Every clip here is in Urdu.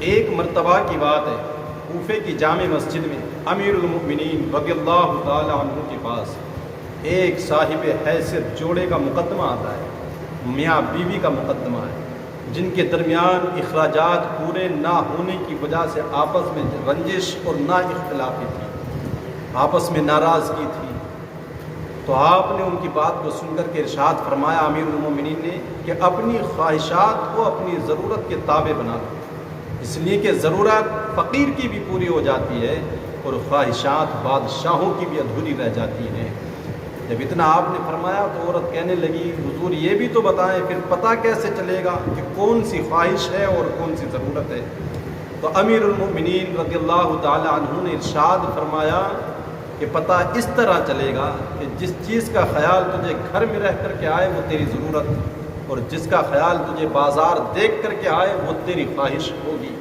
ایک مرتبہ کی بات ہے، کوفے کی جامع مسجد میں امیر المؤمنین رضی اللہ تعالی عنہ کے پاس ایک صاحب حیثیت جوڑے کا مقدمہ آتا ہے، میاں بیوی کا مقدمہ ہے، جن کے درمیان اخراجات پورے نہ ہونے کی وجہ سے آپس میں رنجش اور نا اختلافی تھی، آپس میں ناراضگی تھی۔ تو آپ نے ان کی بات کو سن کر کے ارشاد فرمایا امیر المومنین نے کہ اپنی خواہشات کو اپنی ضرورت کے تابع بنا دو، اس لیے کہ ضرورت فقیر کی بھی پوری ہو جاتی ہے اور خواہشات بادشاہوں کی بھی ادھوری رہ جاتی ہیں۔ جب اتنا آپ نے فرمایا تو عورت کہنے لگی حضور یہ بھی تو بتائیں پھر پتہ کیسے چلے گا کہ کون سی خواہش ہے اور کون سی ضرورت ہے؟ تو امیر المؤمنین رضی اللہ تعالی عنہ نے ارشاد فرمایا کہ پتہ اس طرح چلے گا کہ جس چیز کا خیال تجھے گھر میں رہ کر کے آئے وہ تیری ضرورت، اور جس کا خیال تجھے بازار دیکھ کر کے آئے وہ تیری خواہش ہوگی۔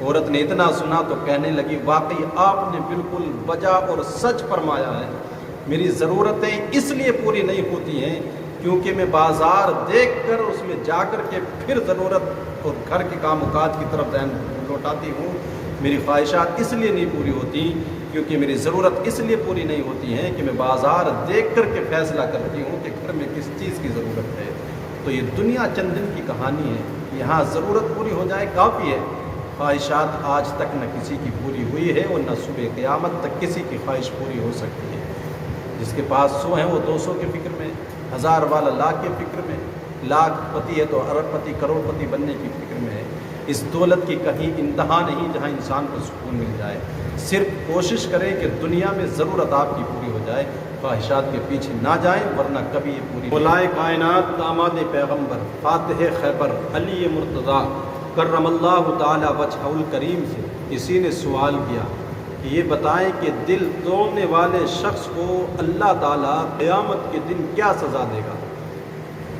عورت نے اتنا سنا تو کہنے لگی واقعی آپ نے بالکل بجا اور سچ فرمایا ہے، میری ضرورتیں اس لیے پوری نہیں ہوتی ہیں کیونکہ میں بازار دیکھ کر اس میں جا کر کے پھر ضرورت اور گھر کے کام کاج کی طرف ذہن لوٹاتی ہوں۔ میری خواہشات اس لیے نہیں پوری ہوتی کیونکہ میری ضرورت اس لیے پوری نہیں ہوتی ہے کہ میں بازار دیکھ کر کے فیصلہ کرتی ہوں کہ گھر میں کس چیز کی ضرورت ہے۔ تو یہ دنیا چند دن کی کہانی ہے، یہاں ضرورت پوری ہو جائے کافی ہے۔ خواہشات آج تک نہ کسی کی پوری ہوئی ہے اور نہ صبح قیامت تک کسی کی خواہش پوری ہو سکتی ہے۔ جس کے پاس 100 ہیں وہ 200 کے فکر میں، 1000 والا لاکھ کے فکر میں، لاکھ پتی ہے تو ارب پتی کروڑ پتی بننے کی فکر میں ہے۔ اس دولت کی کہیں انتہا نہیں جہاں انسان کو سکون مل جائے۔ صرف کوشش کریں کہ دنیا میں ضرورت آپ کی پوری ہو جائے، خواہشات کے پیچھے نہ جائیں ورنہ کبھی یہ پوری مولائے کائنات داماد پیغمبر فاتح خیبر علی مرتضیٰ کرم اللہ تعالی وجہہ الکریم سے کسی نے سوال کیا کہ یہ بتائیں کہ دل توڑنے والے شخص کو اللہ تعالیٰ قیامت کے دن کیا سزا دے گا؟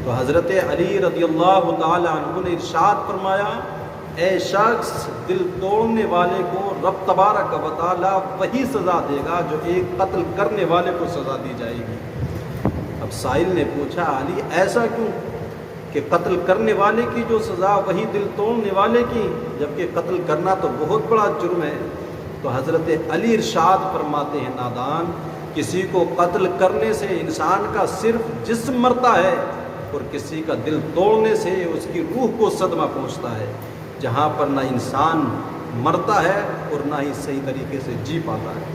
تو حضرت علی رضی اللہ تعالی عنہ نے ارشاد فرمایا اے شخص دل توڑنے والے کو رب تبارک و تعالی وہی سزا دے گا جو ایک قتل کرنے والے کو سزا دی جائے گی۔ اب سائل نے پوچھا علی ایسا کیوں کہ قتل کرنے والے کی جو سزا وہی دل توڑنے والے کی، جبکہ قتل کرنا تو بہت بڑا جرم ہے؟ تو حضرت علی ارشاد فرماتے ہیں نادان کسی کو قتل کرنے سے انسان کا صرف جسم مرتا ہے اور کسی کا دل توڑنے سے اس کی روح کو صدمہ پہنچتا ہے، جہاں پر نہ انسان مرتا ہے اور نہ ہی صحیح طریقے سے جی پاتا ہے۔